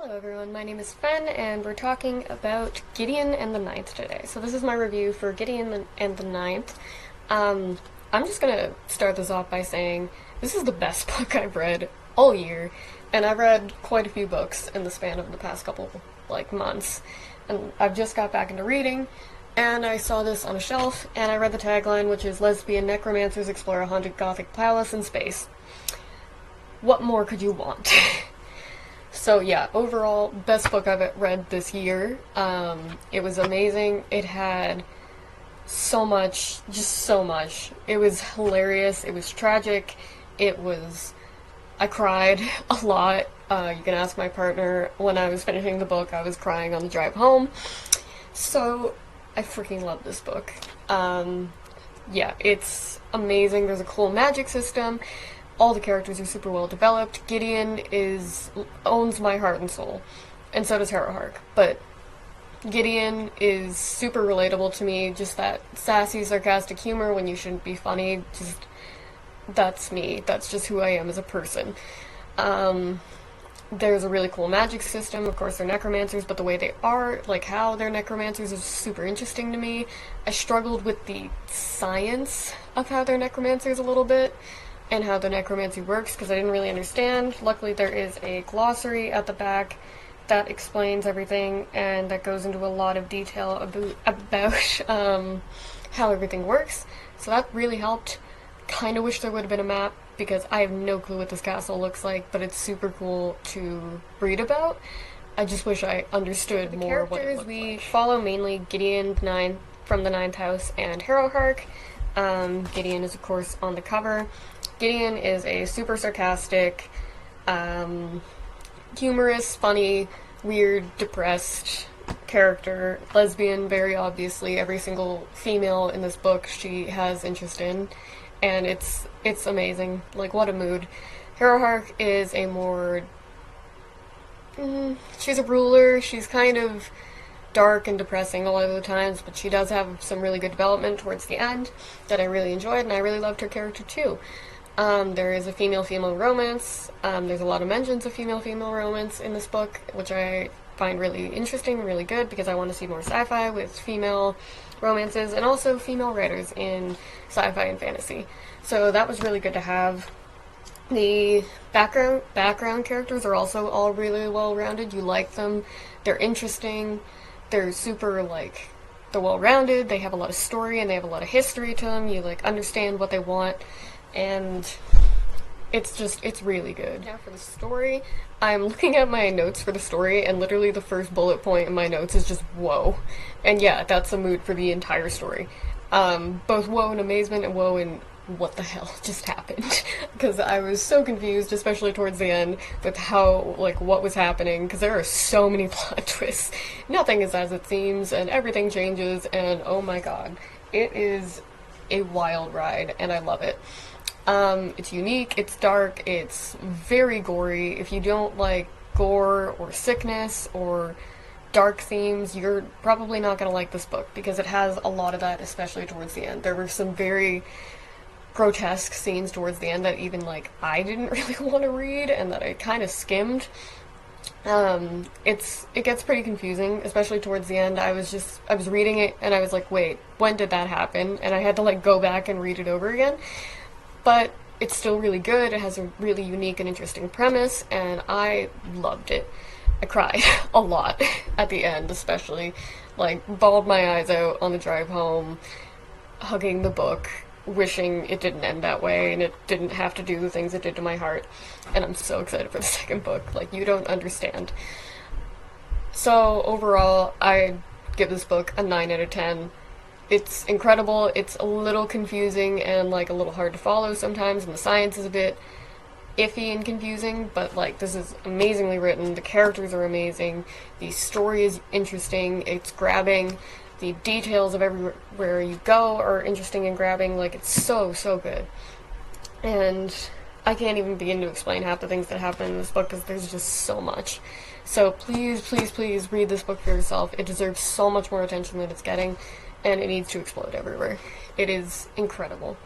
Hello everyone, my name is Fen, and we're talking about Gideon and the Ninth today. So this is my review for Gideon and the Ninth. I'm just gonna start this off by saying this is the best book I've read all year, and I've read quite a few books in the span of the past couple, months. And I've just got back into reading, and I saw this on a shelf, and I read the tagline, which is Lesbian Necromancers Explore a Haunted Gothic Palace in Space. What more could you want? So yeah, overall, best book I've read this year. It was amazing. It had so much, just so much. It was hilarious. It was tragic. I cried a lot. You can ask my partner. When I was finishing the book, I was crying on the drive home. So, I freaking love this book. Yeah, it's amazing. There's a cool magic system. All the characters are super well developed. Gideon owns my heart and soul, and so does Harrowhark. But Gideon is super relatable to me. Just that sassy, sarcastic humor when you shouldn't be funny. That's me. That's just who I am as a person. There's a really cool magic system. Of course, they're necromancers, but the way they are, how they're necromancers, is super interesting to me. I struggled with the science of how they're necromancers a little bit, and how the necromancy works, because I didn't really understand. Luckily, there is a glossary at the back that explains everything, and that goes into a lot of detail about how everything works. So that really helped. Kind of wish there would have been a map, because I have no clue what this castle looks like, but it's super cool to read about. I just wish I understood more what it looked like. We follow mainly Gideon from the Ninth House and Harrowhark. Gideon is, of course, on the cover. Gideon is a super sarcastic, humorous, funny, weird, depressed character. Lesbian, very obviously. Every single female in this book she has interest in. And it's amazing. What a mood. Harrowhark is a more... she's a ruler. She's kind of dark and depressing a lot of the times, but she does have some really good development towards the end that I really enjoyed, and I really loved her character too. There is a female-female romance. There's a lot of mentions of female-female romance in this book, which I find really interesting and really good, because I want to see more sci-fi with female romances, and also female writers in sci-fi and fantasy. So that was really good to have. The background characters are also all really well-rounded. You like them. They're interesting. They're super, they're well-rounded. They have a lot of story, and they have a lot of history to them. You, understand what they want. And it's really good. Now for the story, I'm looking at my notes for the story, and literally the first bullet point in my notes is just whoa. And yeah, that's a mood for the entire story. Both whoa and amazement, and whoa and what the hell just happened. Because I was so confused, especially towards the end, with how, what was happening, because there are so many plot twists. Nothing is as it seems, and everything changes, and oh my god. It is a wild ride, and I love it. It's unique, it's dark, it's very gory. If you don't like gore or sickness or dark themes, you're probably not going to like this book, because it has a lot of that, especially towards the end. There were some very grotesque scenes towards the end that even, I didn't really want to read, and that I kind of skimmed. It gets pretty confusing, especially towards the end. I was reading it, and I was like, wait, when did that happen? And I had to, go back and read it over again. But it's still really good. It has a really unique and interesting premise, and I loved it. I cried a lot at the end, especially. Bawled my eyes out on the drive home, hugging the book, wishing it didn't end that way, and it didn't have to do the things it did to my heart. And I'm so excited for the second book. You don't understand. So, overall, I give this book a 9 out of 10. It's incredible. It's a little confusing and, a little hard to follow sometimes, and the science is a bit iffy and confusing, but, this is amazingly written. The characters are amazing. The story is interesting. It's grabbing. The details of everywhere you go are interesting and grabbing. It's so, so good. And I can't even begin to explain half the things that happen in this book, because there's just so much. So please, please, please read this book for yourself. It deserves so much more attention than it's getting, and it needs to explode everywhere. It is incredible.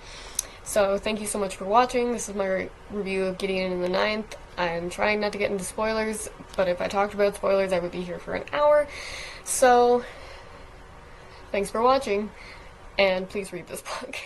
So thank you so much for watching. This is my review of Gideon in the Ninth. I'm trying not to get into spoilers, but if I talked about spoilers, I would be here for an hour. So, thanks for watching, and please read this book.